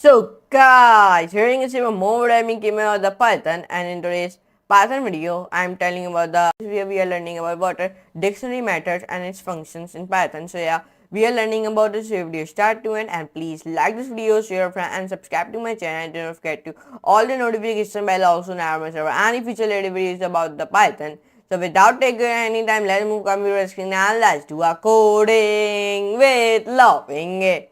So guys, here is a more timing came about the Python, and in today's Python video, I'm telling about the where we are learning about what are dictionary methods and its functions in Python. So yeah, we are learning about this video start to end, and please like this video, share friend, and subscribe to my channel. Don't forget to all the notification bell also now server any future related videos about the Python. So without taking any time, let's move computer screen and let's do a coding with loving it.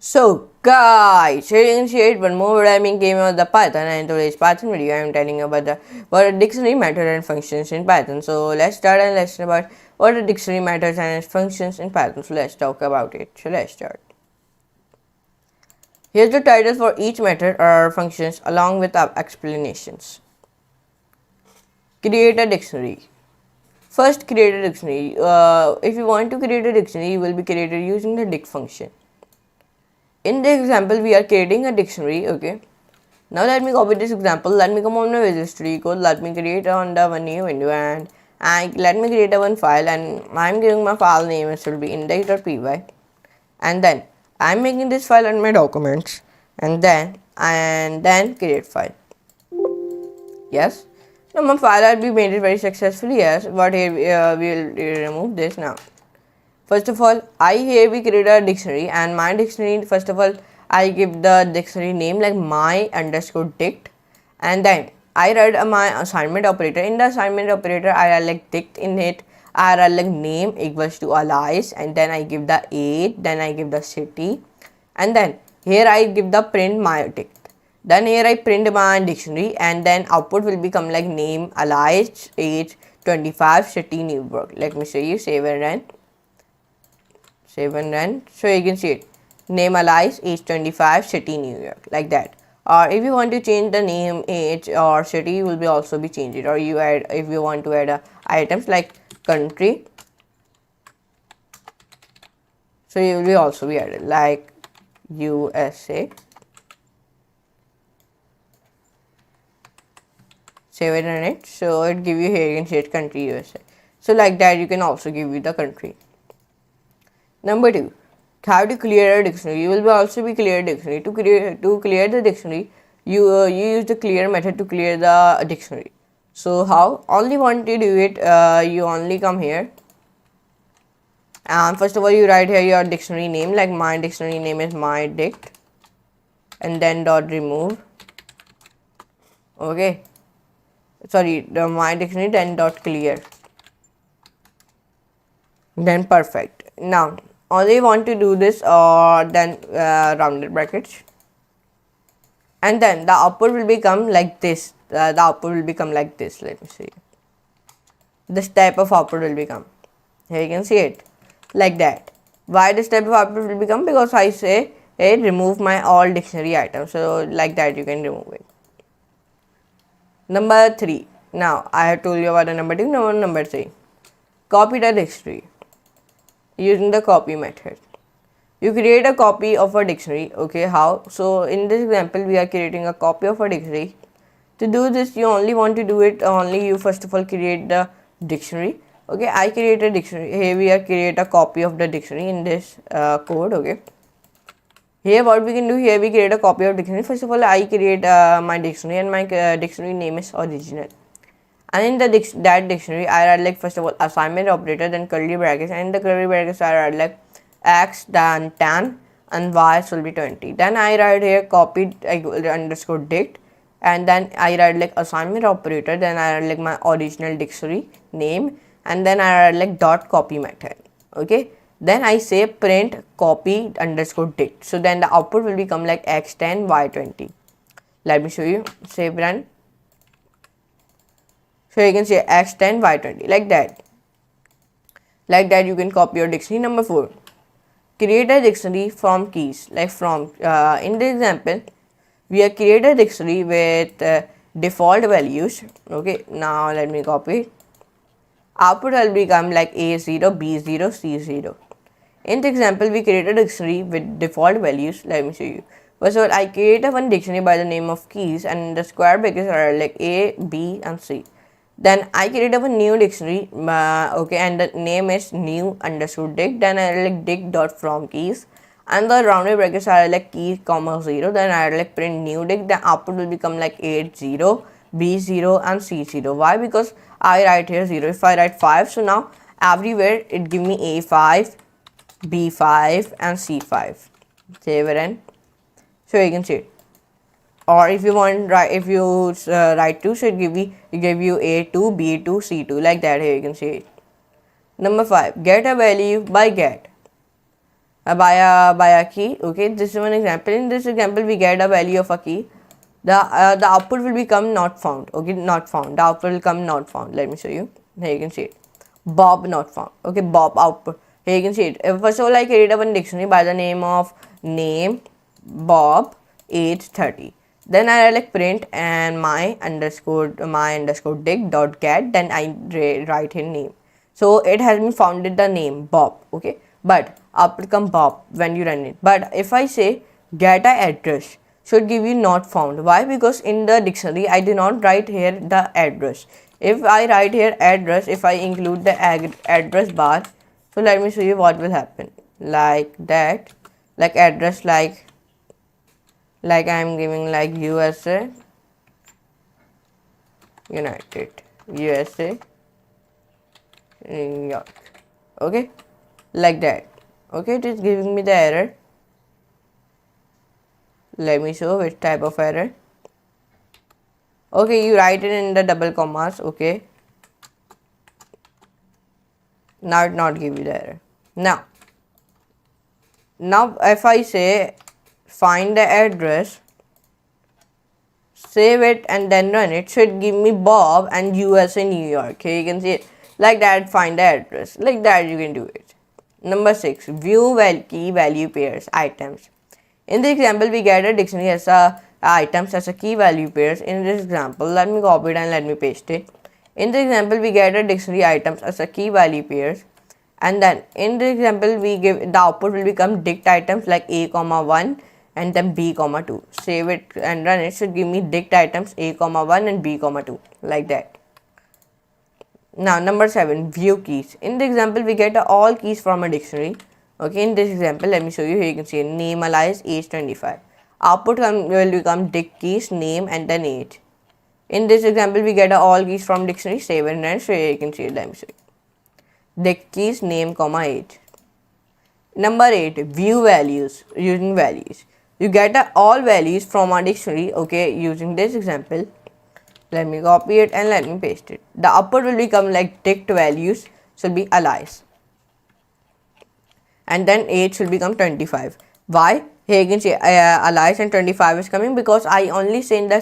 So guys, here you can see one more rhyming game of the Python, and in today's Python video I am telling you about the what are dictionary method and functions in Python. So let's start and let's about what are dictionary methods and its functions in Python. So let's talk about it. So let's start. Here's the title for each method or functions along with our explanations. Create a dictionary. First, create a dictionary. If you want to create a dictionary, you will be created using the dict function. In this example, we are creating a dictionary. Okay. Now let me copy this example. Let me come on my Visual Studio Code. Let me create on the one new window and let me create a one file, and I'm giving my file name. It should be index.py, and then I'm making this file on my documents, and then create file. Yes. Now my file will be made it very successfully. Yes. But here we'll remove this now. First of all, here we create a dictionary, and my dictionary, first of all, I give the dictionary name like my underscore dict, and then I write my assignment operator. In the assignment operator, I write like dict in it. I write like name equals to alias, and then I give the age, then I give the city, and then here I give the print my dict. Then here I print my dictionary, and then output will become like name, alias, age, 25, city, New York. Let me show you, save and run. Save and run. So you can see it. Name, alias, age 25, city, New York, like that. Or if you want to change the name, age, or city, you will be also be changed. Or you add, if you want to add items like country, so you will be also be added like USA. Save it and run it. So it give you here, you can see it country USA. So like that, you can also give you the country. Number 2, how to clear a dictionary. You will also be clear a dictionary. To clear the dictionary, you use the clear method to clear the dictionary. So how? Only want to do it. You only come here, and first of all you write here your dictionary name, like my dictionary name is my dict, and then dot remove. Okay, sorry, the my dictionary, then dot clear. Then perfect. Now only want to do this, or then rounded brackets, and then the output will become like this. The output will become like this. Let me see. This type of output will become. Here you can see it like that. Why this type of output will become? Because I say, hey, remove my all dictionary items. So like that you can remove it. Number 3. Now I have told you about the number 2. Now number 3. Copy the dictionary using the copy method. You create a copy of a dictionary. Okay, how? So in this example, we are creating a copy of a dictionary. To do this, you only want to do it, only you first of all create the dictionary. Okay, I create a dictionary. Here we are create a copy of the dictionary in this code. Okay, here what we can do, here we create a copy of dictionary. First of all, I create my dictionary, and my dictionary name is original. And in the that dictionary, I write like first of all assignment operator, then curly brackets, and in the curly brackets I write like x then 10 and y will be 20. Then I write here copied underscore dict, and then I write like assignment operator, then I write like my original dictionary name, and then I write like dot copy method. Okay, then I say print copy underscore dict. So then the output will become like x10 y20. Let me show you. Save, run. So you can say x10 y20 like that. Like that you can copy your dictionary. Number 4, create a dictionary from keys, like from in the example we are create a dictionary with default values. Okay, now let me copy. Output will become like A0, B0, C0. In the example we create a dictionary with default values. Let me show you. First of all, I create a one dictionary by the name of keys, and the square brackets are like A, B and C. Then I create a new dictionary, okay, and the name is new underscore dict. Then I like dict dot from keys, and the rounded brackets are like key comma 0, then I like print new dict, then output will become like 8 0, B 0 and C 0. Why? Because I write here 0. If I write 5, so now everywhere it give me A5, B5 and C5. Save it, and so you can see it. Or if you want, if you write 2, so it give you A2, B2, C2, like that. Here you can see it. Number 5, get a value by get. By a key. Okay, this is one example. In this example, we get a value of a key. The output will become not found. Okay, not found. The output will come not found. Let me show you. Here you can see it. Bob not found. Okay, Bob output. Here you can see it. First of all, I created one dictionary by the name of name Bob age 30. Then I like print and my underscore dict dot get. Then I write in name. So it has been founded the name Bob. Okay, but output come Bob when you run it. But if I say get a address, should give you not found. Why? Because in the dictionary I do not write here the address. If I write here address, if I include the address bar, so let me show you what will happen. Like that, like address, like I am giving like USA, United, USA, New York. Okay, like that. Okay, it is giving me the error. Let me show which type of error. Okay, you write it in the double commas. Okay, now it not give you the error. Now if I say find the address, save it and then run it, should give me Bob and USA, New York. Okay, you can see it like that. Find the address, like that you can do it. Number 6, view key value pairs items. In this example, we get a dictionary as a items as a key value pairs. In this example, let me copy it and let me paste it. In this example, we get a dictionary items as a key value pairs, and then in this example, we give the output will become dict items like A, 1 and then B, 2. Save it and run it. Should give me dict items A, 1 and B, 2, like that. Now number 7, view keys. In the example, we get all keys from a dictionary. Okay, in this example, let me show you. Here you can see name, alias, age 25. Output will become dict keys, name and then age. In this example, we get all keys from dictionary. Save and run. So here you can see it. Let me show you. Dict keys, name, age. Number 8, view values using values. You get all values from a dictionary. Okay, using this example. Let me copy it and let me paste it. The output will become like dict values should be alias, and then age should become 25. Why? Here you can see alias and 25 is coming because I only say in the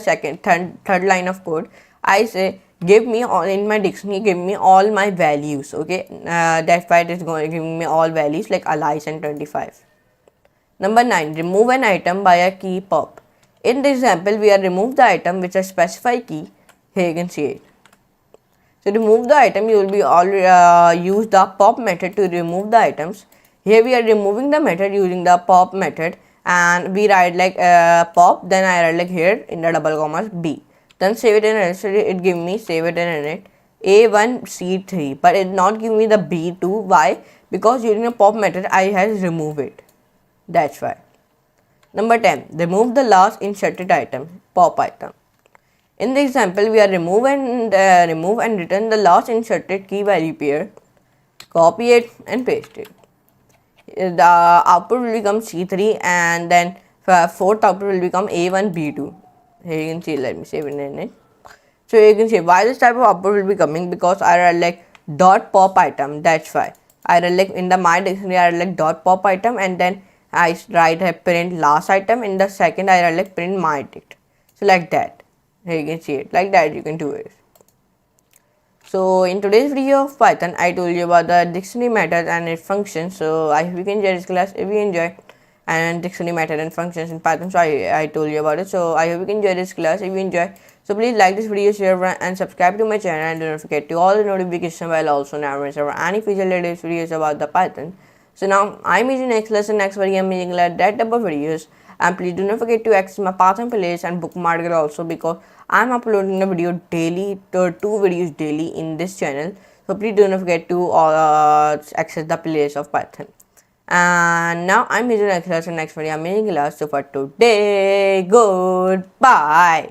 third line of code, I say give me all in my dictionary, give me all my values. Okay, that's why it is going to give me all values like alias and 25. Number 9, remove an item by a key pop. In this example, we are remove the item which a specified key. Here you can see it. To remove the item, you will be use the pop method to remove the items. Here we are removing the method using the pop method, and we write like pop, then I write like here in the double commas B. Then save it and so it give me save it and run it A1 C3, but it not give me the B2. Why? Because using the pop method I has remove it. That's why. Number 10, remove the last inserted item, pop item. In the example, we are remove and return the last inserted key value pair. Copy it and paste it. The output will become C3, and then fourth output will become A1 B2. Here you can see. Let me save it in it. So you can see why this type of output will be coming, because I write like dot pop item. That's why I write like in the my dictionary I write like dot pop item, and then I write a print last item. In the second I write like print my dict. So like that. Here you can see it. Like that you can do it. So in today's video of Python, I told you about the dictionary method and its functions. So I hope you can enjoy this class. If you enjoy and dictionary method and functions in Python, so I told you about it. So I hope you can enjoy this class. If you enjoy, so please like this video, share and subscribe to my channel, and don't forget to all the notifications while also never miss any future latest videos about the Python. So now I'm using next lesson, next very amazing that type of videos. And please do not forget to access my Python playlist and bookmark it also, because I'm uploading a video daily, 2 videos daily in this channel. So please do not forget to access the playlist of Python. And now I'm using next class and next video. I'm making class. So for today, goodbye.